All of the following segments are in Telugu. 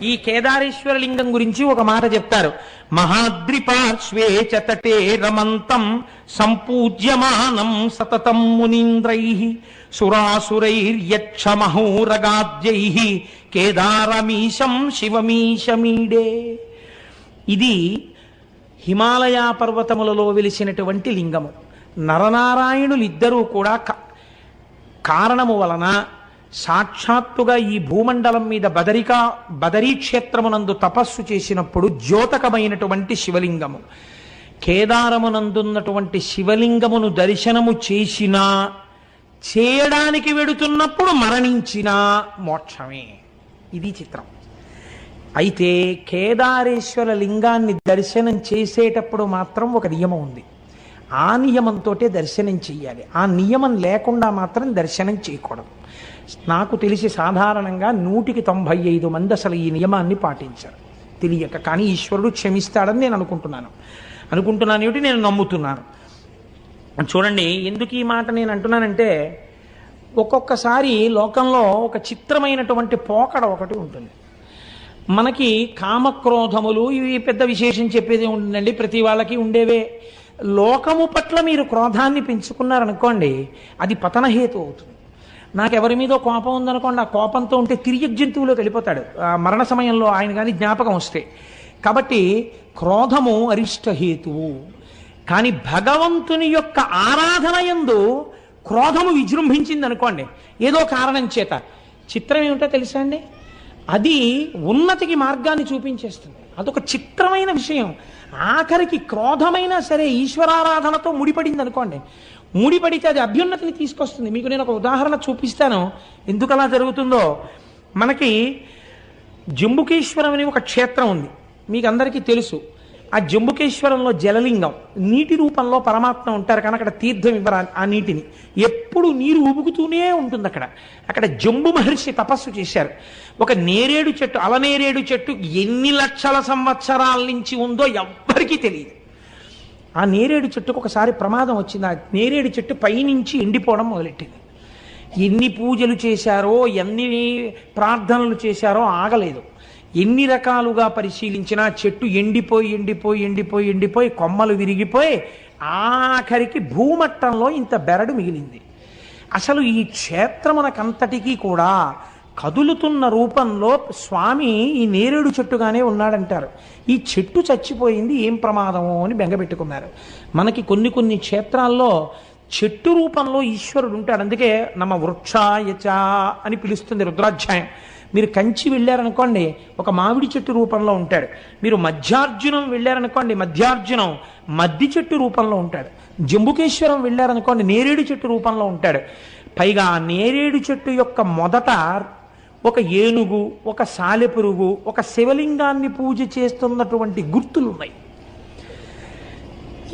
ఈ కేదారేశ్వర లింగం గురించి ఒక మాట చెప్తారు. మహాద్రి పార్శ్వే చతటే రమంతం సంపూజ్యమానం సతతం మునీంద్రైః సురాసురైర్యక్ష మహోరగాద్యైః కేదారమీశం శివమీశమీడే. ఇది హిమాలయ పర్వతములలో వెలిసినటువంటి లింగము. నరనారాయణులిద్దరూ కూడా కారణము వలన సాక్షాత్తుగా ఈ భూమండలం మీద బదరీ క్షేత్రమునందు తపస్సు చేసినప్పుడు ద్యోతకమైనటువంటి శివలింగము. కేదారమునందున్నటువంటి శివలింగమును దర్శనము చేసినా, చేయడానికి వెడుతున్నప్పుడు మరణించినా మోక్షమే. ఇది చిత్రం. అయితే కేదారేశ్వర లింగాన్ని దర్శనం చేసేటప్పుడు మాత్రం ఒక నియమం ఉంది. ఆ నియమంతో దర్శనం చెయ్యాలి. ఆ నియమం లేకుండా మాత్రం దర్శనం చేయకూడదు. నాకు తెలిసి సాధారణంగా 195 మంది అసలు ఈ నియమాన్ని పాటించారు తెలియక. కానీ ఈశ్వరుడు క్షమిస్తాడని నేను అనుకుంటున్నాను ఏమిటి, నేను నమ్ముతున్నాను. చూడండి, ఎందుకు ఈ మాట నేను అంటున్నానంటే, ఒక్కొక్కసారి లోకంలో ఒక చిత్రమైనటువంటి పోకడ ఒకటి ఉంటుంది. మనకి కామక్రోధములు ఇవి పెద్ద విశేషం చెప్పేది ఉంటుందండి, ప్రతి వాళ్ళకి ఉండేవే. లోకము పట్ల మీరు క్రోధాన్ని పెంచుకున్నారనుకోండి, అది పతనహేతు అవుతుంది. నాకు ఎవరి మీదో కోపం ఉందనుకోండి, ఆ కోపంతో ఉంటే తిరిగి జంతువులోకి వెళ్ళిపోతాడు మరణ సమయంలో ఆయన కానీ జ్ఞాపకం వస్తే. కాబట్టి క్రోధము అరిష్టహేతువు. కానీ భగవంతుని యొక్క ఆరాధన యందు క్రోధము విజృంభించింది అనుకోండి ఏదో కారణం చేత, చిత్రం ఏమిటో తెలుసా అండి, అది ఉన్నతికి మార్గాన్ని చూపించేస్తుంది. అదొక చిత్రమైన విషయం. ఆఖరికి క్రోధమైనా సరే ఈశ్వరారాధనతో ముడిపడింది అనుకోండి, ముడిపడితే అది అభ్యున్నతిని తీసుకొస్తుంది. మీకు నేను ఒక ఉదాహరణ చూపిస్తాను ఎందుకు అలా జరుగుతుందో. మనకి జంబుకేశ్వరం అని ఒక క్షేత్రం ఉంది, మీకు అందరికీ తెలుసు. ఆ జంబుకేశ్వరంలో జలలింగం, నీటి రూపంలో పరమాత్మ ఉంటారు. కానీ అక్కడ తీర్థం ఇవ్వరు ఆ నీటిని, ఎప్పుడు నీరు ఉబుకుతూనే ఉంటుంది. అక్కడ జంబు మహర్షి తపస్సు చేశారు. ఒక నేరేడు చెట్టు, అలనేరేడు చెట్టు ఎన్ని లక్షల సంవత్సరాల నుంచి ఉందో ఎవ్వరికీ తెలియదు. ఆ నేరేడు చెట్టుకు ఒకసారి ప్రమాదం వచ్చింది. ఆ నేరేడు చెట్టు పైనుంచి ఎండిపోవడం మొదలెట్టింది. ఎన్ని పూజలు చేశారో, ఎన్ని ప్రార్థనలు చేశారో ఆగలేదు. ఎన్ని రకాలుగా పరిశీలించినా చెట్టు ఎండిపోయి కొమ్మలు విరిగిపోయి ఆఖరికి భూమట్టంలో ఇంత బెరడు మిగిలింది. అసలు ఈ క్షేత్రమునకంతటికీ కూడా కదులుతున్న రూపంలో స్వామి ఈ నేరేడు చెట్టుగానే ఉన్నాడంటారు. ఈ చెట్టు చచ్చిపోయింది, ఏం ప్రమాదమో అని బెంగపెట్టుకున్నారు. మనకి కొన్ని క్షేత్రాల్లో చెట్టు రూపంలో ఈశ్వరుడు ఉంటాడు. అందుకే నమ వృక్షాయచ అని పిలుస్తుంది రుద్రాధ్యాయం. మీరు కంచి వెళ్ళారనుకోండి, ఒక మామిడి చెట్టు రూపంలో ఉంటాడు. మీరు మధ్యార్జునం వెళ్ళారనుకోండి, మధ్యార్జునం మద్ది చెట్టు రూపంలో ఉంటాడు. జంబుకేశ్వరం వెళ్ళారనుకోండి, నేరేడు చెట్టు రూపంలో ఉంటాడు. పైగా నేరేడు చెట్టు యొక్క మొదట ఒక ఏనుగు, ఒక సాలెపురుగు, ఒక శివలింగాన్ని పూజ చేస్తున్నటువంటి గుర్తులు ఉన్నాయి.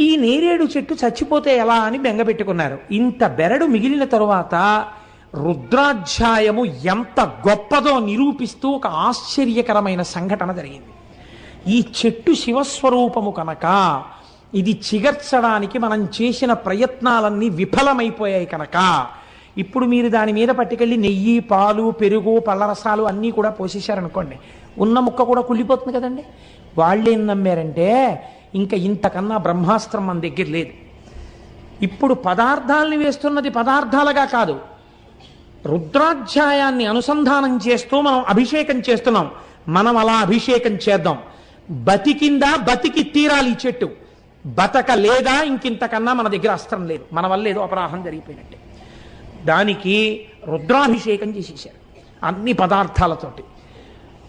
ఈ నేరేడు చెట్టు చచ్చిపోతే ఎలా అని బెంగపెట్టుకున్నారు. ఇంత బెరడు మిగిలిన తరువాత రుద్రాధ్యాయము ఎంత గొప్పదో నిరూపిస్తూ ఒక ఆశ్చర్యకరమైన సంఘటన జరిగింది. ఈ చెట్టు శివస్వరూపము కనుక ఇది చిగర్చడానికి మనం చేసిన ప్రయత్నాలన్నీ విఫలమైపోయాయి కనుక ఇప్పుడు మీరు దాని మీద పట్టుకెళ్ళి నెయ్యి, పాలు, పెరుగు, పళ్ళరసాలు అన్నీ కూడా పోసేశారనుకోండి, ఉన్న ముక్క కూడా కుళ్ళిపోతుంది కదండి. వాళ్ళేం నమ్మారంటే, ఇంకా ఇంతకన్నా బ్రహ్మాస్త్రం మన దగ్గర లేదు. ఇప్పుడు పదార్థాలని వేస్తున్నది పదార్థాలుగా కాదు, రుద్రాధ్యాయాన్ని అనుసంధానం చేస్తూ మనం అభిషేకం చేస్తున్నాం. మనం అలా అభిషేకం చేద్దాం. బతికిందా, బతికి తీరాలి ఈ చెట్టు. బతక లేదా ఇంకింతకన్నా మన దగ్గర అస్త్రం లేదు. మన వల్ల ఏదో అపరాహం జరిగిపోయినట్టే. దానికి రుద్రాభిషేకం చేసేసారు అన్ని పదార్థాలతోటి.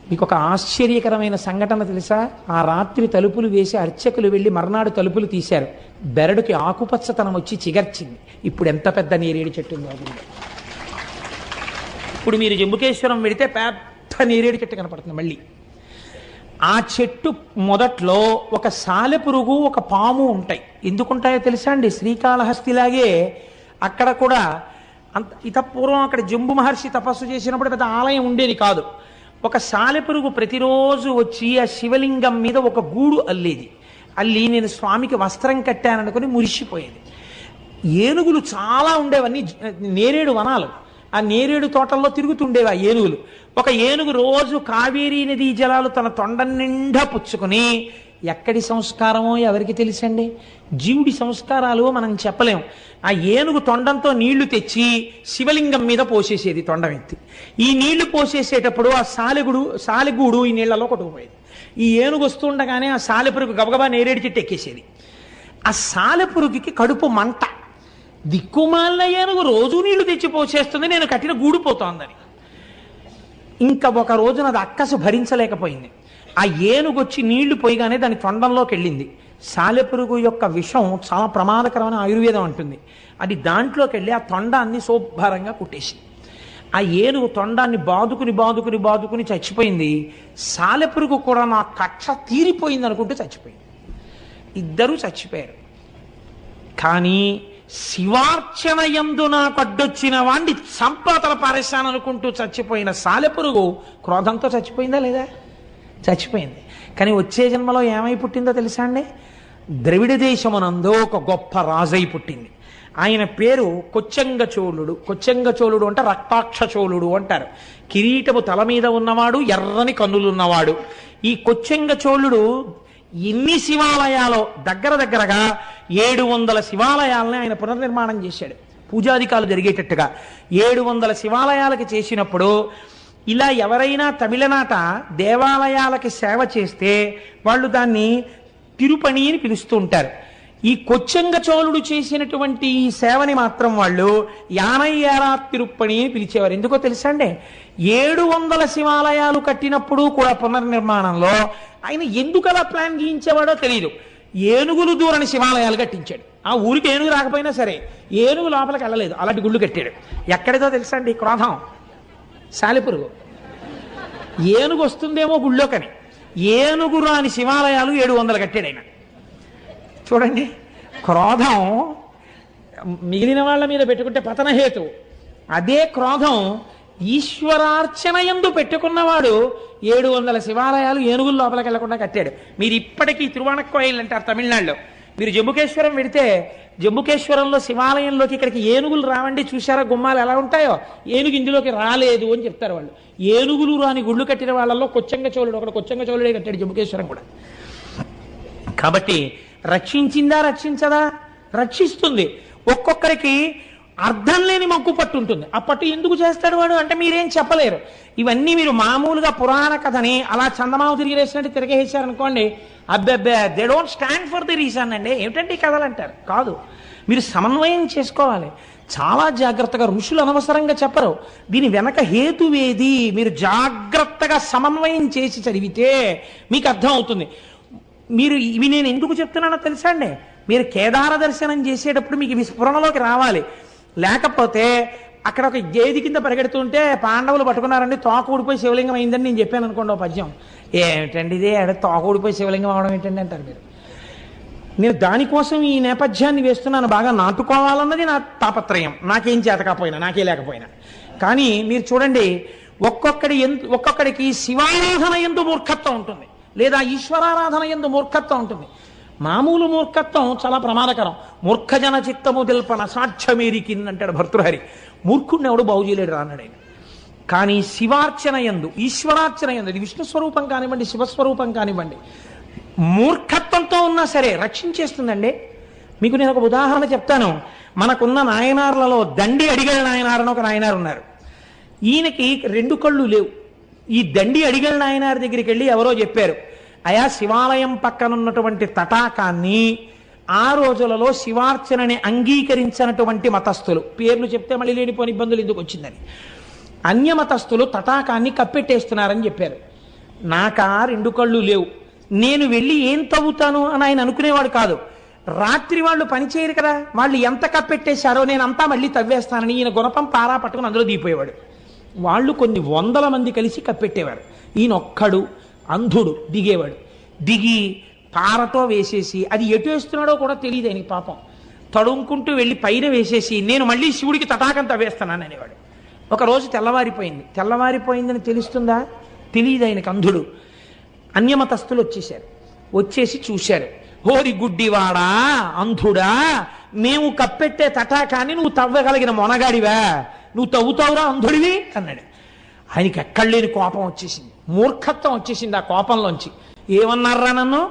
మీకు ఒక ఆశ్చర్యకరమైన సంఘటన తెలుసా? ఆ రాత్రి తలుపులు వేసి అర్చకులు వెళ్ళి మర్నాడు తలుపులు తీశారు. బెరడుకి ఆకుపచ్చతనం వచ్చి చిగర్చింది. ఇప్పుడు ఎంత పెద్ద నేరేడు చెట్టు ఉందో. ఇప్పుడు మీరు జంబుకేశ్వరం వెళితే పెద్ద నేరేడు చెట్టు కనపడుతుంది. మళ్ళీ ఆ చెట్టు మొదట్లో ఒక సాలెపురుగు, ఒక పాము ఉంటాయి. ఎందుకుంటాయో తెలుసా అండి? శ్రీకాళహస్తిలాగే అక్కడ కూడా ఇతపూర్వం అక్కడ జంబు మహర్షి తపస్సు చేసినప్పుడు పెద్ద ఆలయం ఉండేది కాదు. ఒక సాలెపురుగు ప్రతిరోజు వచ్చి ఆ శివలింగం మీద ఒక గూడు అల్లేది. అల్లి నేను స్వామికి వస్త్రం కట్టాననుకుని మురిసిపోయేది. ఏనుగులు చాలా ఉండేవన్నీ నేరేడు వనాలు. ఆ నేరేడు తోటల్లో తిరుగుతుండేవి ఆ ఏనుగులు. ఒక ఏనుగు రోజు కావేరీ నదీ జలాలు తన తొండ నిండా పుచ్చుకుని, ఎక్కడి సంస్కారమో ఎవరికి తెలుసండి, జీవుడి సంస్కారాలు మనం చెప్పలేం. ఆ ఏనుగు తొండంతో నీళ్లు తెచ్చి శివలింగం మీద పోసేసేది తొండం ఎత్తి. ఈ నీళ్లు పోసేసేటప్పుడు ఆ సాలెగూడు ఈ నీళ్లలో కొట్టుకుపోయేది. ఈ ఏనుగు వస్తుండగానే ఆ సాలెపురుగు గబగబా నేరేడు చెట్టు ఎక్కేసేది. ఆ సాలెపురుగుకి కడుపు మంట, దిక్కుమాలిన ఏనుగు రోజు నీళ్లు తెచ్చి పోసేస్తుంది, నేను కట్టిన గూడు పోతోందని. ఇంకా ఒక రోజున అది అక్కసు భరించలేకపోయింది. ఆ ఏనుగు వచ్చి నీళ్లు పోయిగానే దాని తొండంలోకి వెళ్ళింది. సాలెపురుగు యొక్క విషం చాలా ప్రమాదకరమైన ఆయుర్వేదం అంటుంది. అది దాంట్లోకి వెళ్ళి ఆ తొండాన్ని శుభ్రంగా కుట్టేసింది. ఆ ఏనుగు తొండాన్ని బాదుకుని చచ్చిపోయింది. సాలెపురుగు కూడా నా కక్ష తీరిపోయింది అనుకుంటూ చచ్చిపోయింది. ఇద్దరూ చచ్చిపోయారు. కానీ శివార్చన యందు నాకు అడ్డొచ్చిన వాణ్ణి సంపాతల పారేశాననుకుంటూ చచ్చిపోయిన సాలెపురుగు క్రోధంతో చచ్చిపోయిందా లేదా? చచ్చిపోయింది. కానీ వచ్చే జన్మలో ఏమై పుట్టిందో తెలుసా అండి? ద్రవిడ దేశమునందు ఒక గొప్ప రాజై పుట్టింది. ఆయన పేరు కొచ్చంగ చోళుడు. కొచ్చంగ చోళుడు అంటే రక్తాక్ష చోళుడు అంటారు. కిరీటము తల మీద ఉన్నవాడు, ఎర్రని కన్నులున్నవాడు. ఈ కొచ్చంగ చోళుడు ఎన్ని శివాలయాలో దగ్గరగా 700 శివాలయాలని ఆయన పునర్నిర్మాణం చేశాడు. పూజాధికాలు జరిగేటట్టుగా 700 శివాలయాలకి చేసినప్పుడు, ఇలా ఎవరైనా తమిళనాట దేవాలయాలకి సేవ చేస్తే వాళ్ళు దాన్ని తిరుపణి అని పిలుస్తూ ఉంటారు. ఈ కొచ్చంగ చోళుడు చేసినటువంటి ఈ సేవని మాత్రం వాళ్ళు యానయ్యారా తిరుప్పణి అని పిలిచేవారు. ఎందుకో తెలుసా అండి? 700 శివాలయాలు కట్టినప్పుడు కూడా పునర్నిర్మాణంలో ఆయన ఎందుకు అలా ప్లాన్ గీయించేవాడో తెలియదు. ఏనుగులు దూరని శివాలయాలు కట్టించాడు. ఆ ఊరికి ఏనుగు రాకపోయినా సరే ఏనుగు లోపలికి వెళ్ళలేదు, అలాంటి గుళ్ళు కట్టాడు. ఎక్కడిదో తెలుసా అండి క్రోధం? సాలెపురుగు. ఏనుగు వస్తుందేమో గుళ్ళోకని ఏనుగు రాని శివాలయాలు 700 కట్టాడు ఆయన. చూడండి, క్రోధం మిగిలిన వాళ్ళ మీద పెట్టుకుంటే పతనహేతు. అదే క్రోధం ఈశ్వరార్చన యందు పెట్టుకున్నవాడు 700 శివాలయాలు ఏనుగుల లోపలికి వెళ్లకుండా కట్టాడు. మీరు ఇప్పటికీ తిరువాణక్కోయిల్ అంటారు తమిళనాడులో. మీరు జంబుకేశ్వరం వెడితే జంబుకేశ్వరంలో శివాలయంలోకి ఇక్కడికి ఏనుగులు రావండి, చూశారా గుమ్మాలు ఎలా ఉంటాయో? ఏనుగు ఇందులోకి రాలేదు అని చెప్తారు వాళ్ళు. ఏనుగులు రాని గుళ్ళు కట్టిన వాళ్ళల్లో కొచ్చంగ చోళుడు ఒకడు. కొచ్చంగ చోళుడే కట్టాడు జంబుకేశ్వరం కూడా. కాబట్టి రక్షించిందా రక్షించదా? రక్షిస్తుంది. ఒక్కొక్కరికి అర్థం లేని మగ్గు పట్టు ఉంటుంది. ఆ పట్టు ఎందుకు చేస్తాడు వాడు అంటే మీరేం చెప్పలేరు. ఇవన్నీ మీరు మామూలుగా పురాణ కథని అలా చందమామ తిరిగేసినట్టు తిరిగేసారనుకోండి, అబ్బెబ్బే they don't stand for the reason అండి, ఏమిటంటే ఈ కథలు అంటారు. కాదు, మీరు సమన్వయం చేసుకోవాలి చాలా జాగ్రత్తగా. ఋషులు అనవసరంగా చెప్పరు. దీని వెనక హేతువేది మీరు జాగ్రత్తగా సమన్వయం చేసి చదివితే మీకు అర్థం అవుతుంది. మీరు ఇవి నేను ఎందుకు చెప్తున్నానో తెలుసా అండి? మీరు కేదార దర్శనం చేసేటప్పుడు మీకు విస్ఫురణలోకి రావాలి. లేకపోతే అక్కడ ఒక గేది కింద పరిగెడుతుంటే పాండవులు పట్టుకున్నారండి, తోక ఊడిపోయి శివలింగం అయిందని నేను చెప్పాను అనుకోండి ఓ పద్యం. ఏమిటండి ఇది, తోక ఊడిపోయి శివలింగం అవడం ఏంటండి అంటారు మీరు. నేను దానికోసం ఈ నేపథ్యాన్ని వేస్తున్నాను. బాగా నాటుకోవాలన్నది నా తాపత్రయం, నాకేం చేతకపోయినా నాకే లేకపోయినా. కానీ మీరు చూడండి, ఒక్కొక్కడికి శివారాధన యందు మూర్ఖత్వం ఉంటుంది, లేదా ఈశ్వరారాధన యందు మూర్ఖత్వం ఉంటుంది. మామూలు మూర్ఖత్వం చాలా ప్రమాదకరం. మూర్ఖజన చిత్తము తెల్పన సాక్ష్యమేరికింది అంటాడు భర్తృహరి. మూర్ఖుడిని ఎవడు బాగు చేయలేడు అన్నాడు ఆయన. కానీ శివార్చన యందు, ఈశ్వరార్చన యందు, ఇది విష్ణు స్వరూపం కానివ్వండి, శివస్వరూపం కానివ్వండి, మూర్ఖత్వంతో ఉన్నా సరే రక్షించేస్తుందండి. మీకు నేను ఒక ఉదాహరణ చెప్తాను. మనకున్న నాయనార్లలో దండి అడిగల నాయనార్ అని ఒక నాయనారు ఉన్నారు. ఈయనకి 2 కళ్ళు లేవు. ఈ దండి అడిగల నాయనార్ దగ్గరికి వెళ్ళి ఎవరో చెప్పారు, అయా శివాలయం పక్కనున్నటువంటి తటాకాన్ని ఆ రోజులలో శివార్చనని అంగీకరించినటువంటి మతస్థులు, పేర్లు చెప్తే మళ్ళీ లేనిపోని ఇబ్బందులు ఎందుకు వచ్చిందని, అన్యమతస్థులు తటాకాన్ని కప్పెట్టేస్తున్నారని చెప్పారు. నాకా 2 కళ్ళు లేవు, నేను వెళ్ళి ఏం తవ్వుతాను అని ఆయన అనుకునేవాడు కాదు. రాత్రి వాళ్ళు పనిచేయరు కదా, వాళ్ళు ఎంత కప్పెట్టేశారో నేనంతా మళ్ళీ తవ్వేస్తానని ఈయన గుణపం పారా పట్టుకుని అందులో దిగిపోయేవాడు. వాళ్ళు కొన్ని 100 మంది కలిసి కప్పెట్టేవారు. ఈయన ఒక్కడు అంధుడు దిగేవాడు. దిగి పారతో వేసేసి, అది ఎటు వేస్తున్నాడో కూడా తెలియదు ఆయనకి పాపం, తడుముకుంటూ వెళ్ళి పైన వేసేసి నేను మళ్ళీ శివుడికి తటాకం తవ్వేస్తున్నాను అనేవాడు. ఒకరోజు తెల్లవారిపోయిందని తెలుస్తుందా? తెలియదు ఆయనకు, అంధుడు. అన్యమతస్థులు వచ్చేసి చూశారు. హోరి గుడ్డివాడా, అంధుడా, మేము కప్పెట్టే తటాకాన్ని నువ్వు తవ్వగలిగిన మొనగాడివా? నువ్వు తవ్వుతావురా అంధుడివి అన్నాడు. ఆయనకి ఎక్కడ లేని కోపం వచ్చేసింది, మూర్ఖత్వం వచ్చేసింది ఆ కోపంలోంచి. ఏమన్నారా నన్ను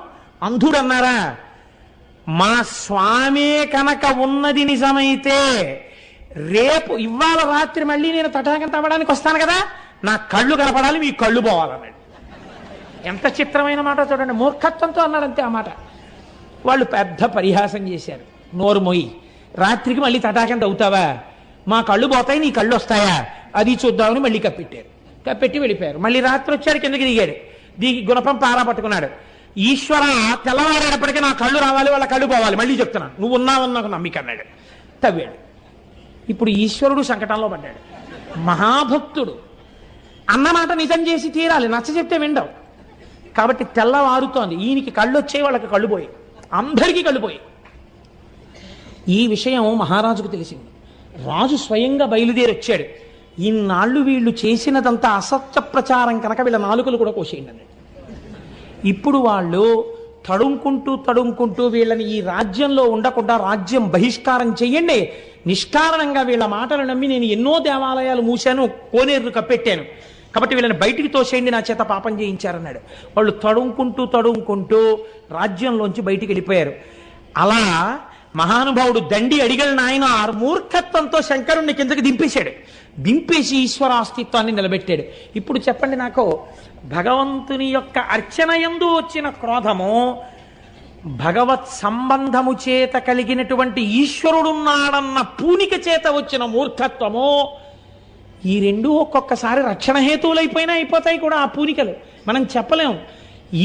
అంధుడు అన్నారా? మా స్వామే కనుక ఉన్నది నిజమైతే రేపు ఇవాళ రాత్రి మళ్ళీ నేను తటాకం తవ్వడానికి వస్తాను కదా, నా కళ్ళు కనపడాలి, మీ కళ్ళు పోవాలన్నాడు. ఎంత చిత్రమైన మాట చూడండి, మూర్ఖత్వంతో అన్నాడు అంతే ఆ మాట. వాళ్ళు పెద్ద పరిహాసం చేశారు, నోరు మొయ్యి, రాత్రికి మళ్ళీ తటాకం తవ్వుతావా, మా కళ్ళు పోతాయి నీ కళ్ళు వస్తాయా అది చూద్దామని మళ్ళీ కప్పెట్టారు. కప్పెట్టి వెళ్ళిపోయారు. మళ్ళీ రాత్రి వచ్చాడు, కిందకి దిగాడు, దిగి గుణపం పారా పట్టుకున్నాడు. ఈశ్వర తెల్లవారేటప్పటికీ నా కళ్ళు రావాలి, వాళ్ళ కళ్ళు పోవాలి, మళ్ళీ చెప్తున్నాను నువ్వు ఉన్నావని నాకు నమ్మిక అన్నాడు. తవ్వాడు. ఇప్పుడు ఈశ్వరుడు సంకటంలో పడ్డాడు. మహాభక్తుడు అన్నమాట నిజం చేసి తీరాలి, నచ్చ చెప్తే విండవు. కాబట్టి తెల్లవారుతోంది, ఈయనకి కళ్ళు వచ్చాయి, వాళ్ళకి కళ్ళు పోయి, అందరికీ కళ్ళు పోయి. ఈ విషయం మహారాజుకు తెలిసింది. రాజు స్వయంగా బయలుదేరి వచ్చాడు. ఇన్నాళ్ళు వీళ్ళు చేసినదంతా అసత్య ప్రచారం కనుక వీళ్ళ నాలుకలు కూడా కోసేయండి అన్నాడు. ఇప్పుడు వాళ్ళు తడుంకుంటూ వీళ్ళని ఈ రాజ్యంలో ఉండకుండా రాజ్యం బహిష్కారం చెయ్యండి, నిష్కారణంగా వీళ్ళ మాటలు నమ్మి నేను ఎన్నో దేవాలయాలు మూశాను, కోనేరులు కప్పెట్టాను, కాబట్టి వీళ్ళని బయటికి తోసేయండి, నా చేత పాపం చేయించారన్నాడు. వాళ్ళు తడుంకుంటూ రాజ్యంలోంచి బయటికి వెళ్ళిపోయారు. అలా మహానుభావుడు దండి అడిగల నాయన మూర్ఖత్వంతో శంకరుణ్ణి కిందకి దింపేశాడు. దింపేసి ఈశ్వరాస్తిత్వాన్ని నిలబెట్టాడు. ఇప్పుడు చెప్పండి నాకు, భగవంతుని యొక్క అర్చన యందు వచ్చిన క్రోధము, భగవత్ సంబంధము చేత కలిగినటువంటి ఈశ్వరుడున్నాడన్న పూనిక చేత వచ్చిన మూర్ఖత్వము, ఈ రెండు ఒక్కొక్కసారి రక్షణ హేతువులైపోయినా అయిపోతాయి కూడా ఆ పూనికలు. మనం చెప్పలేం.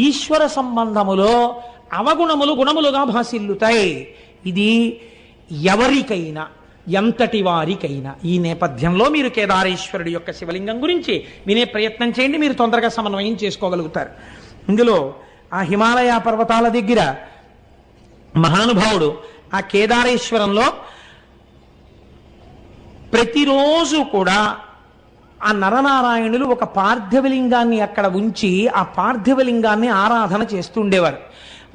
ఈశ్వర సంబంధములో అవగుణములు గుణములుగా భాసిల్లుతాయి. ఇది ఎవరికైనా, ఎంతటి వారికైనా. ఈ నేపథ్యంలో మీరు కేదారేశ్వరుడి యొక్క శివలింగం గురించి వినే ప్రయత్నం చేయండి, మీరు తొందరగా సమన్వయం చేసుకోగలుగుతారు. ఇందులో ఆ హిమాలయ పర్వతాల దగ్గర మహానుభావుడు ఆ కేదారేశ్వరంలో ప్రతిరోజు కూడా ఆ నరనారాయణులు ఒక పార్థివలింగాన్ని అక్కడ ఉంచి ఆ పార్థివలింగాన్ని ఆరాధన చేస్తుండేవారు.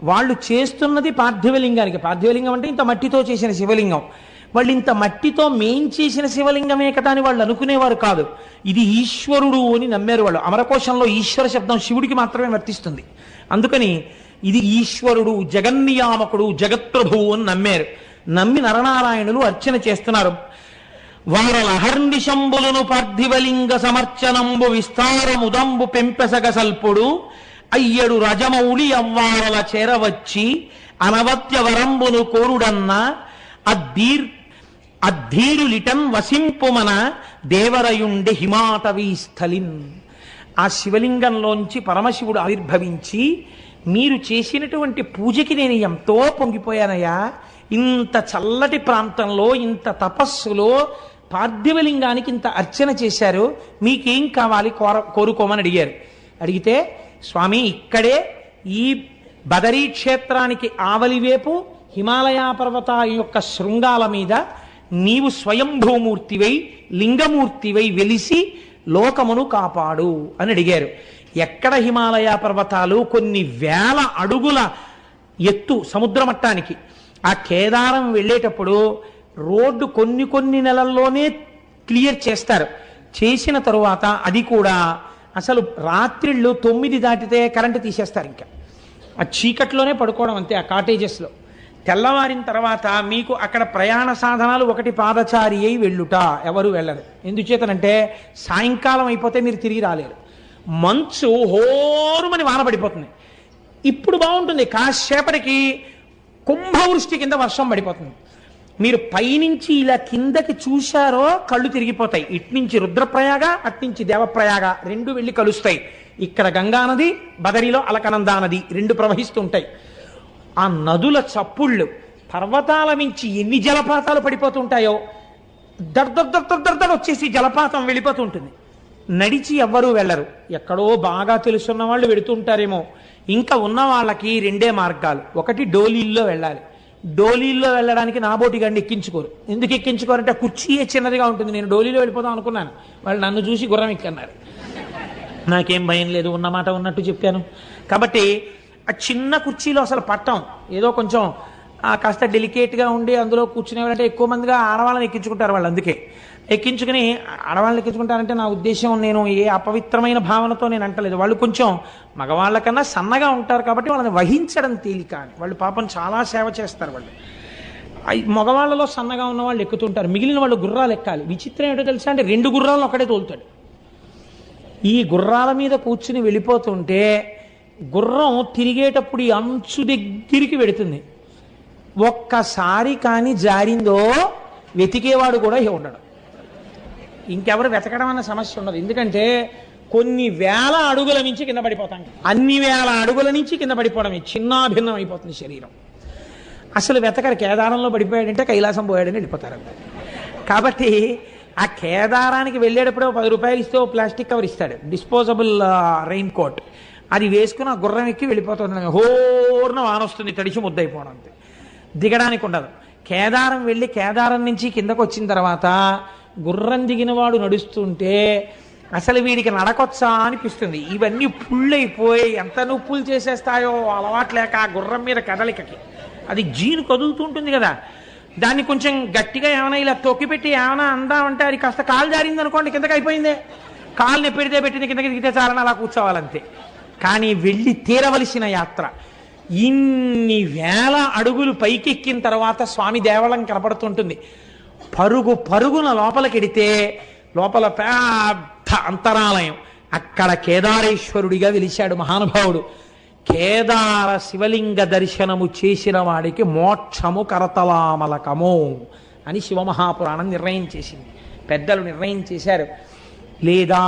వాళ్ళు చేస్తున్నది పార్థివలింగానికి. పార్థివలింగం అంటే ఇంత మట్టితో చేసిన శివలింగం. వాళ్ళు ఇంత మట్టితో మేం చేసిన శివలింగమే కదా అని వాళ్ళు అనుకునేవారు కాదు. ఇది ఈశ్వరుడు అని నమ్మారు వాళ్ళు. అమరకోశంలో ఈశ్వర శబ్దం శివుడికి మాత్రమే వర్తిస్తుంది. అందుకని ఇది ఈశ్వరుడు, జగన్నియామకుడు, జగత్ప్రభువు అని నమ్మారు. నమ్మి నరనారాయణులు అర్చన చేస్తున్నారు. వారలహర్నిశంబులను పార్థివలింగ సమర్చనంబు విస్తారముదంబు పెంపెసగ సల్పుడు అయ్యడు రజమౌళి అవ్వారల చేరవచ్చి అనవత్య వరంబును కోరుడన్న అద్ధీరులిటన్ వసింపుమన దేవరయుండి హిమాటవీ స్థలిన్. ఆ శివలింగంలోంచి పరమశివుడు ఆవిర్భవించి, మీరు చేసినటువంటి పూజకి నేను ఎంతో పొంగిపోయానయ్యా, ఇంత చల్లటి ప్రాంతంలో ఇంత తపస్సులో పార్థివలింగానికి ఇంత అర్చన చేశారు, మీకేం కావాలి కోరుకోమని అడిగారు. అడిగితే స్వామి ఇక్కడే ఈ బదరీ క్షేత్రానికి ఆవలివేపు హిమాలయ పర్వత యొక్క శృంగాల మీద నీవు స్వయంభూమూర్తివై లింగమూర్తివై వెలిసి లోకమును కాపాడు అని అడిగారు. ఎక్కడ హిమాలయ పర్వతాలు? కొన్ని వేల అడుగుల ఎత్తు సముద్ర మట్టానికి. ఆ కేదారం వెళ్ళేటప్పుడు రోడ్డు కొన్ని నెలల్లోనే క్లియర్ చేస్తారు. చేసిన తరువాత అది కూడా అసలు రాత్రిళ్ళు 9 దాటితే కరెంటు తీసేస్తారు. ఇంకా ఆ చీకట్లోనే పడుకోవడం అంతే ఆ కాటేజెస్లో. తెల్లవారిన తర్వాత మీకు అక్కడ ప్రయాణ సాధనాలు, ఒకటి పాదచారి అయి వెళ్ళుట, ఎవరు వెళ్ళరు. ఎందుచేతనంటే సాయంకాలం అయిపోతే మీరు తిరిగి రాలేరు. మంచు హోరుమని వాన పడిపోతుంది. ఇప్పుడు బాగుంటుంది, కాసేపటికి కుంభవృష్టి కింద వర్షం పడిపోతుంది. మీరు పైనుంచి ఇలా కిందకి చూశారో కళ్ళు తిరిగిపోతాయి. ఇట్నుంచి రుద్రప్రయాగ, అట్నుంచి దేవప్రయాగ రెండు వెళ్ళి కలుస్తాయి. ఇక్కడ గంగా నది, బదరిలో అలకనందా నది రెండు ప్రవహిస్తుంటాయి. ఆ నదుల చప్పుళ్ళు, పర్వతాల మించి ఎన్ని జలపాతాలు పడిపోతుంటాయో దర్దర్ వచ్చేసి జలపాతం వెళ్ళిపోతూ ఉంటుంది. నడిచి ఎవ్వరూ వెళ్ళరు. ఎక్కడో బాగా తెలుసున్న వాళ్ళు వెడుతుంటారేమో. ఇంకా ఉన్న వాళ్ళకి రెండే మార్గాలు. ఒకటి డోలీల్లో వెళ్ళాలి. డోలీల్లో వెళ్ళడానికి నాబోటి గండి ఎక్కించుకోరు. ఎందుకు ఎక్కించుకోరంటే కుర్చీయే చిన్నదిగా ఉంటుంది. నేను డోలీలో వెళ్ళిపోదాం అనుకున్నాను, వాళ్ళు నన్ను చూసి గుర్రం ఎక్కన్నారు. నాకేం భయం లేదు, ఉన్నమాట ఉన్నట్టు చెప్పాను. కాబట్టి ఆ చిన్న కుర్చీలో అసలు పట్టం, ఏదో కొంచెం కాస్త డెలికేట్గా ఉండి అందులో కూర్చునేవారంటే ఎక్కువ మందిగా ఆడవాళ్ళని ఎక్కించుకుంటారు వాళ్ళు. అందుకే ఎక్కించుకుని ఆడవాళ్ళని ఎక్కించుకుంటారంటే నా ఉద్దేశం నేను ఏ అపవిత్రమైన భావనతో నేను అంటలేదు. వాళ్ళు కొంచెం మగవాళ్ళకన్నా సన్నగా ఉంటారు కాబట్టి వాళ్ళని వహించడం తేలిక అని. వాళ్ళు పాపం చాలా సేవ చేస్తారు. వాళ్ళు మగవాళ్ళలో సన్నగా ఉన్న వాళ్ళు ఎక్కుతుంటారు, మిగిలిన వాళ్ళు గుర్రాలు ఎక్కాలి. విచిత్రం ఏంటో తెలుసా అంటే 2 గుర్రాలను ఒకటే తోలుతాడు. ఈ గుర్రాల మీద కూర్చుని వెళ్ళిపోతుంటే గుర్రం తిరిగేటప్పుడు ఈ అంచు దగ్గరికి వెడుతుంది. ఒక్కసారి కానీ జారిందో వెతికేవాడు కూడా ఉండడు. ఇంకెవరు వెతకడం అన్న సమస్య ఉండదు. ఎందుకంటే కొన్ని వేల అడుగుల నుంచి కింద పడిపోతాం. అన్ని వేల అడుగుల నుంచి కింద పడిపోవడమే, చిన్నాభిన్నం అయిపోతుంది శరీరం. అసలు వెతకరు. కేదారంలో పడిపోయాడంటే కైలాసం పోయాడని వెళ్ళిపోతారు. కాబట్టి ఆ కేదారానికి వెళ్ళేటప్పుడు 10 రూపాయలు ఇస్తే ప్లాస్టిక్ కవర్ ఇస్తాడు, డిస్పోజబుల్ రెయిన్ కోట్. అది వేసుకుని ఆ గుర్రం ఎక్కి వెళ్ళిపోతుంది. హోర్న వాన వస్తుంది, తడిచి ముద్దయిపోవడం అంతే. దిగడానికి ఉండదు. కేదారం వెళ్ళి కేదారం నుంచి కిందకు వచ్చిన తర్వాత గుర్రం దిగిన వాడు నడుస్తుంటే అసలు వీడికి నడకొచ్చా అనిపిస్తుంది. ఇవన్నీ పుళ్ళైపోయి ఎంత నొప్పులు చేసేస్తాయో అలవాట్లేక ఆ గుర్రం మీద కదలికకి. అది జీను కదులుతుంటుంది కదా, దాన్ని కొంచెం గట్టిగా ఏమైనా ఇలా తొక్కిపెట్టి ఏమైనా అందామంటే అది కాస్త కాలు జారింది అనుకోండి, కిందకి అయిపోయిందే. కాలు నెప్పెడితే పెట్టింది, కిందకి దిగితే చాలని అలా కూర్చోవాలంతే. కానీ వెళ్ళి తీరవలసిన యాత్ర. ఇన్ని వేల అడుగులు పైకెక్కిన తర్వాత స్వామి దేవళం కనపడుతుంటుంది. పరుగు పరుగున లోపలికెడితే లోపల పెద్ద అంతరాలయం. అక్కడ కేదారేశ్వరుడిగా వెలిశాడు మహానుభావుడు. కేదార శివలింగ దర్శనము చేసిన వాడికి మోక్షము కరతలామలకము అని శివమహాపురాణం నిర్ణయం చేసింది. పెద్దలు నిర్ణయం చేశారు. లేదా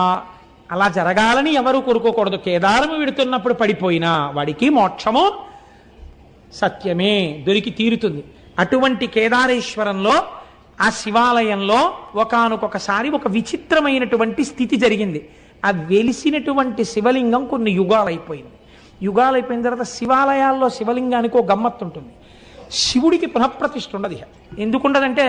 అలా జరగాలని ఎవరు కోరుకోకూడదు. కేదారము విడుతున్నప్పుడు పడిపోయినా వాడికి మోక్షము సత్యమే, దొరికి తీరుతుంది. అటువంటి కేదారేశ్వరంలో ఆ శివాలయంలో ఒకానొకసారి ఒక విచిత్రమైనటువంటి స్థితి జరిగింది. ఆ వెలిసినటువంటి శివలింగం కొన్ని యుగాలైపోయింది. యుగాలైపోయిన తర్వాత శివాలయాల్లో శివలింగానికి ఒక గమ్మత్తు ఉంటుంది. శివుడికి పునఃప్రతిష్ఠ ఉండదు. ఎందుకుండదంటే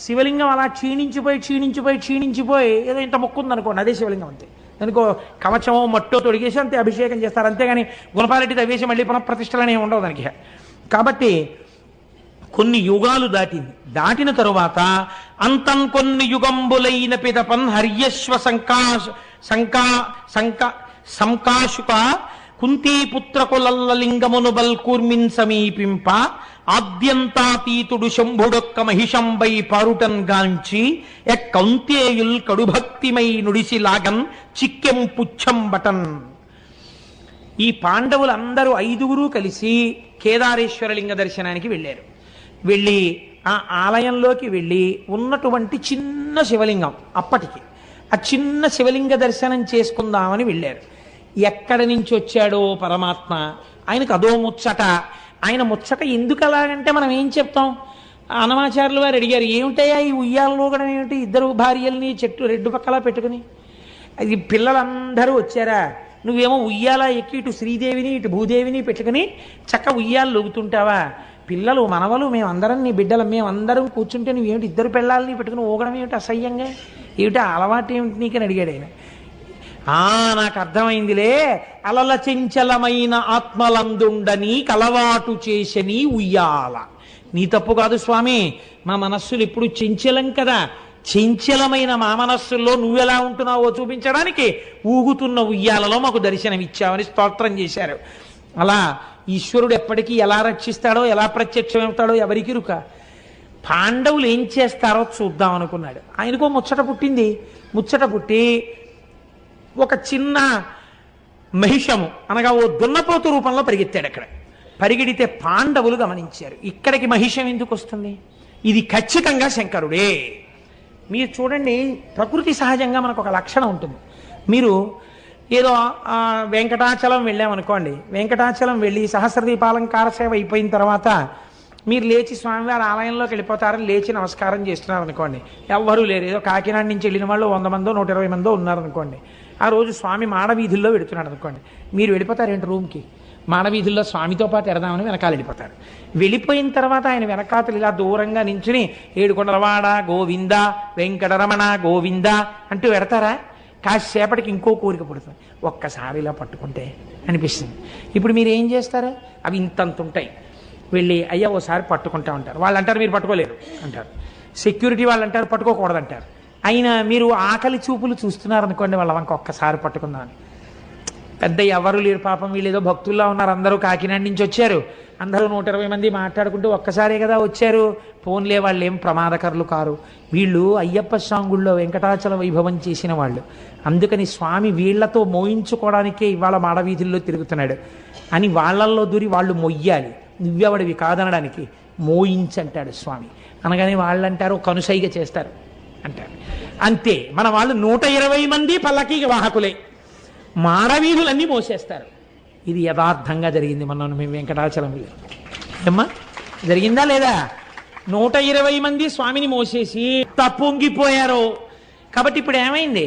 శివలింగం అలా క్షీణించిపోయి ఏదో ఇంత మొక్కుంది అనుకోండి, అదే శివలింగం అంతే. దానికో కవచమో మట్టో తొడిగేసి అంతే అభిషేకం చేస్తారు. అంతేగాని గుణపాలెట్టి తవ్వేసి మళ్ళీ పునఃప్రతిష్టలనే ఉండవు దానికి. కాబట్టి కొన్ని యుగాలు దాటిన తరువాత అంతం కొన్ని యుగంబులైన పిదపన్ హర్యశ్వ సంకాశుక కుంతీపుత్రకులల్ల లింగమును బల్కూర్మిన్ సమీపింప ఆద్యంతాతీతుడు శంభుడొక్క మహిషంబై పారుటన్ గాంచి ఎక్కౌంతేయుల్ కడుభక్తిమై నుడిసి లాగన్ చిక్కెం పుచ్చం బటన్. ఈ పాండవులందరూ 5గురు కలిసి కేదారేశ్వరలింగ దర్శనానికి వెళ్ళారు. వెళ్ళి ఆ ఆలయంలోకి వెళ్ళి ఉన్నటువంటి చిన్న శివలింగం, అప్పటికి ఆ చిన్న శివలింగ దర్శనం చేసుకుందామని వెళ్ళారు. ఎక్కడి నుంచి వచ్చాడో పరమాత్మ, ఆయనకు అదో ముచ్చట. ఆయన ముచ్చట ఎందుకు అలాగంటే మనం ఏం చెప్తాం? అనమాచార్యులు వారు అడిగారు, ఏమిటయ్యా ఈ ఉయ్యాలలో కూడా ఏమిటి, 2 భార్యల్ని చెట్టు 2 పక్కలా పెట్టుకుని? అది పిల్లలందరూ వచ్చారా, నువ్వేమో ఉయ్యాల ఎక్కి ఇటు శ్రీదేవిని ఇటు భూదేవిని పెట్టుకుని చక్క ఉయ్యాలు లొగుతుంటావా? పిల్లలు మనవలు మేమందరం నీ బిడ్డలు మేమందరం కూర్చుంటే నువ్వేమిటి 2 పిల్లల్ని పెట్టుకుని ఊగడం ఏమిటి అసహ్యంగా, ఏమిటి అలవాటు ఏమిటి నీకని అడిగాడు ఆయన. నాకు అర్థమైందిలే, అలల చెంచలమైన ఆత్మలందుండని కలవాటు చేసని ఉయ్యాల. నీ తప్పు కాదు స్వామి, మా మనస్సులు ఎప్పుడు చెంచలం కదా, చెంచలమైన మా మనస్సుల్లో నువ్వెలా ఉంటున్నావో చూపించడానికి ఊగుతున్న ఉయ్యాలలో మాకు దర్శనమిచ్చావని స్తోత్రం చేశారు. అలా ఈశ్వరుడు ఎప్పటికీ ఎలా రక్షిస్తాడో ఎలా ప్రత్యక్షమవుతాడో ఎవరికి రుక. పాండవులు ఏం చేస్తారో చూద్దాం అనుకున్నాడు. ఆయనకో ముచ్చట పుట్టింది. ముచ్చట పుట్టి ఒక చిన్న మహిషము అనగా ఓ దున్నపోతు రూపంలో పరిగెత్తాడు. అక్కడ పరిగెడితే పాండవులు గమనించారు, ఇక్కడికి మహిషం ఎందుకు వస్తుంది, ఇది ఖచ్చితంగా శంకరుడే. మీరు చూడండి, ప్రకృతి సహజంగా మనకు ఒక లక్షణం ఉంటుంది. మీరు ఏదో వెంకటాచలం వెళ్ళామనుకోండి, వెంకటాచలం వెళ్ళి సహస్రదీపాలంకార సేవ అయిపోయిన తర్వాత మీరు లేచి స్వామివారి ఆలయంలోకి వెళ్ళిపోతారని లేచి నమస్కారం చేస్తున్నారు అనుకోండి, ఎవ్వరూ లేరు. ఏదో కాకినాడ నుంచి వెళ్ళిన వాళ్ళు 100 మందో 120 మందో ఉన్నారనుకోండి. ఆ రోజు స్వామి మాడవీధుల్లో వెడుతున్నాడు అనుకోండి, మీరు వెళ్ళిపోతారేంటి రూమ్కి? మాడవీధుల్లో స్వామితో పాటు ఎడదామని వెనకాల వెళ్ళిపోతారు. వెళ్ళిపోయిన తర్వాత ఆయన వెనకాతలు ఇలా దూరంగా నించుని ఏడుకొండలవాడ గోవింద వెంకటరమణ గోవింద అంటూ పెడతారా? కాసేపటికి ఇంకో కోరిక పుడుతుంది, ఒక్కసారి ఇలా పట్టుకుంటే అనిపిస్తుంది. ఇప్పుడు మీరు ఏం చేస్తారు? అవి ఇంతంత ఉంటాయి. వెళ్ళి అయ్యా ఓసారి పట్టుకుంటా ఉంటారు. వాళ్ళు అంటారు మీరు పట్టుకోలేరు అంటారు. సెక్యూరిటీ వాళ్ళు అంటారు పట్టుకోకూడదు అంటారు. అయినా మీరు ఆకలి చూపులు చూస్తున్నారనుకోండి వాళ్ళ వంక ఒక్కసారి పట్టుకుందామని. పెద్ద ఎవరు లేరు పాపం, వీళ్ళు ఏదో భక్తుల్లా ఉన్నారు, అందరూ కాకినాడ నుంచి వచ్చారు, అందరూ 120 మంది మాట్లాడుకుంటూ ఒక్కసారే కదా వచ్చారు, ఫోన్లే వాళ్ళు ఏం ప్రమాదకరులు కారు, వీళ్ళు అయ్యప్ప స్వామి వెంకటాచల వైభవం చేసిన వాళ్ళు, అందుకని స్వామి వీళ్లతో మోయించుకోవడానికే ఇవాళ మాడవీధుల్లో తిరుగుతున్నాడు అని వాళ్ళల్లో దూరి వాళ్ళు మొయ్యాలి, నువ్వెవడివి కాదనడానికి, మోయించంటాడు స్వామి. అనగానే వాళ్ళు అంటారు కనుసైగ చేస్తారు అంటారు. అంతే, మన వాళ్ళు 120 మంది పల్లకీకి వాహకులే, మాడవీధులన్నీ మోసేస్తారు. ఇది యథార్థంగా జరిగింది మనం మేము వెంకటాచలంలో. ఏమ్మా జరిగిందా లేదా? 120 మంది స్వామిని మోసేసి పొంగిపోయారు. కాబట్టి ఇప్పుడు ఏమైంది?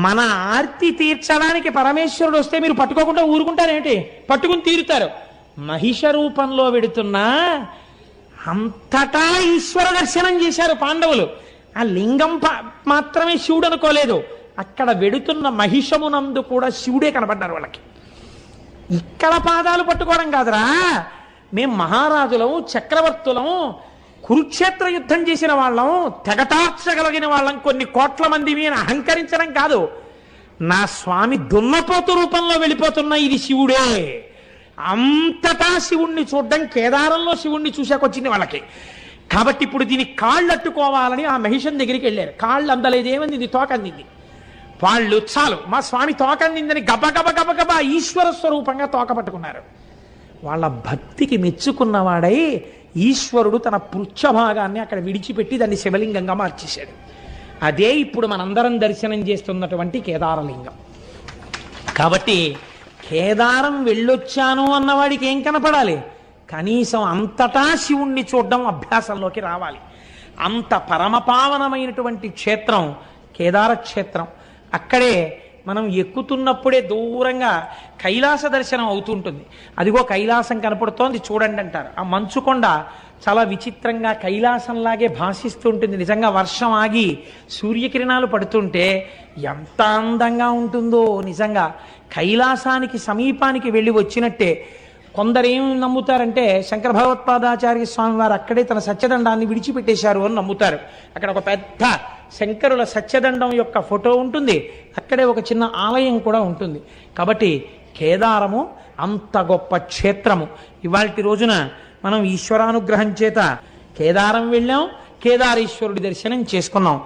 మన ఆర్తి తీర్చడానికి పరమేశ్వరుడు వస్తే మీరు పట్టుకోకుండా ఊరుకుంటారేంటి? పట్టుకుని తీరుతారు. మహిష రూపంలో వెడుతున్నా అంతటా ఈశ్వర దర్శనం చేశారు పాండవులు. ఆ లింగం మాత్రమే శివుడు అనుకోలేదు, అక్కడ వెడుతున్న మహిషమునందు కూడా శివుడే కనబడ్డారు వాళ్ళకి. ఇక్కడ పాదాలు పట్టుకోవడం కాదురా, మేం మహారాజులం, చక్రవర్తులం, కురుక్షేత్ర యుద్ధం చేసిన వాళ్ళం, తెగటార్చగలిగిన వాళ్ళం, కొన్ని కోట్ల మంది మీద అహంకరించడం కాదు. నా స్వామి దున్నపోతు రూపంలో వెళ్ళిపోతున్న ఇది శివుడే. అంతటా శివుణ్ణి చూడడం, కేదారంలో శివుణ్ణి చూశాకొచ్చింది వాళ్ళకి. కాబట్టి ఇప్పుడు దీనికి కాళ్ళు అట్టుకోవాలని ఆ మహిషన్ దగ్గరికి వెళ్ళారు. కాళ్ళు అందలేదేమంది, ఇది తోక అందింది. వాళ్ళు చాలు మా స్వామి తోక అందిందని గబగబ గబగబ ఈశ్వర స్వరూపంగా తోక పట్టుకున్నారు. వాళ్ళ భక్తికి మెచ్చుకున్నవాడై ఈశ్వరుడు తన పృచ్ఛభాగాన్ని అక్కడ విడిచిపెట్టి దాన్ని శివలింగంగా మార్చేశాడు. అదే ఇప్పుడు మనందరం దర్శనం చేస్తున్నటువంటి కేదారలింగం. కాబట్టి కేదారం వెళ్ళొచ్చాను అన్నవాడికి ఏం కనపడాలి? కనీసం అంతటా శివుణ్ణి చూడడం అభ్యాసంలోకి రావాలి. అంత పరమపావనమైనటువంటి క్షేత్రం కేదార క్షేత్రం. అక్కడే మనం ఎక్కుతున్నప్పుడే దూరంగా కైలాస దర్శనం అవుతుంటుంది. అదిగో కైలాసం కనపడుతోంది చూడండి అంటారు. ఆ మంచుకొండ చాలా విచిత్రంగా కైలాసంలాగే భాషిస్తూ ఉంటుంది. నిజంగా వర్షం ఆగి సూర్యకిరణాలు పడుతుంటే ఎంత అందంగా ఉంటుందో. నిజంగా కైలాసానికి సమీపానికి వెళ్ళి వచ్చినట్టే. కొందరు ఏం నమ్ముతారంటే శంకర భగవత్పాదాచార్య స్వామి వారు అక్కడే తన సత్యదండాన్ని విడిచిపెట్టేశారు అని నమ్ముతారు. అక్కడ ఒక పెద్ద శంకరుల సత్యదండం యొక్క ఫోటో ఉంటుంది, అక్కడే ఒక చిన్న ఆలయం కూడా ఉంటుంది. కాబట్టి కేదారము అంత గొప్ప క్షేత్రము. ఇవాల్టి రోజున మనం ఈశ్వరానుగ్రహం చేత కేదారం వెళ్ళాం, కేదారేశ్వరుడి దర్శనం చేసుకున్నాం.